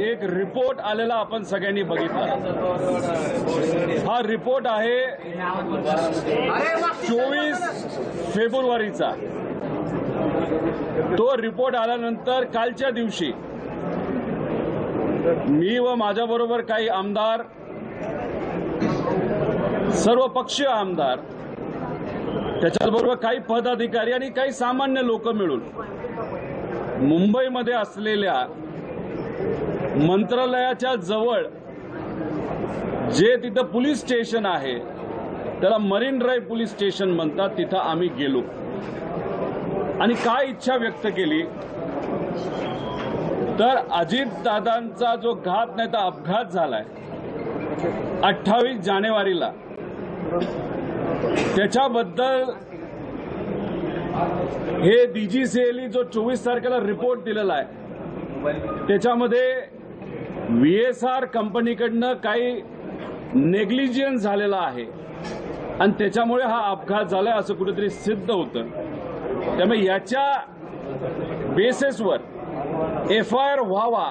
एक रिपोर्ट आलेला आपण सगळ्यांनी बघितला। हा रिपोर्ट आहे 24 फेब्रुवारीचा। तो रिपोर्ट आल्यानंतर कालच्या दिवशी मी व माझ्याबरोबर काही आमदार, सर्व पक्षीय आमदार, त्याच्याबरोबर काही पदाधिकारी आणि काही सामान्य लोक मिळून मुंबईमध्ये असलेल्या मंत्रालयाच्या जवळ जे तिथं पोलीस स्टेशन आहे, त्याला मरीन ड्राईव्ह पोलीस स्टेशन म्हणतात, तिथं आम्ही गेलो आणि काय इच्छा व्यक्त केली तर अजितदादांचा जो घात नाही तर अपघात झालाय 28 जानेवारीला, त्याच्याबद्दल हे DGCLने जो 24 तारखेला रिपोर्ट दिलेला आहे त्याच्यामध्ये VSR कंपनीकडनं काही नेग्लिजन्स झालेला आहे आणि त्याच्यामुळे हा अपघात झालाय असं कुठेतरी सिद्ध होतं। त्यामुळे याच्या बेसिसवर FIR व्हावा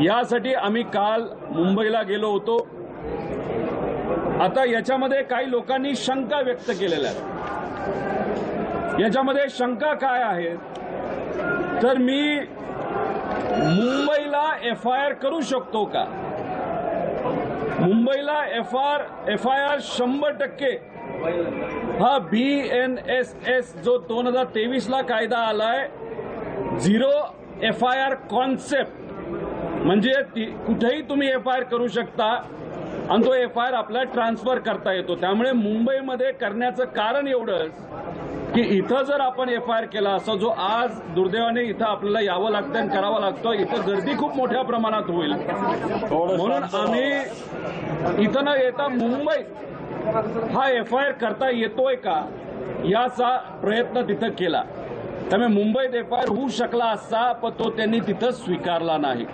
यासाठी आम्ही काल मुंबईला गेलो होतो। आता याच्यामध्ये काही लोकांनी शंका व्यक्त केलेल्या आहेत। याच्यामध्ये शंका काय आहे तर मी मुंबईला FIR करू शकतो का? मुंबईला FIR 100% हा BNSS जो 2023 ला कायदा आलाय, झिरो FIR कॉन्सेप्ट, म्हणजे कुठेही तुम्ही FIR करू शकता आणि तो FIR आपल्याला ट्रान्सफर करता येतो। त्यामुळे मुंबईमध्ये करण्याचं कारण एवढंच की इथं जर आपण FIR केला असं जो आज दुर्दैवाने इथं आपल्याला यावं लागतं आणि करावं लागतं, इथं गर्दी खूप मोठ्या प्रमाणात होईल, म्हणून आम्ही इथं न येता मुंबईत हा FIR करता येतोय का याचा प्रयत्न तिथं केला। त्यामुळे मुंबईत FIR होऊ शकला असता, पण तो त्यांनी तिथं स्वीकारला नाही।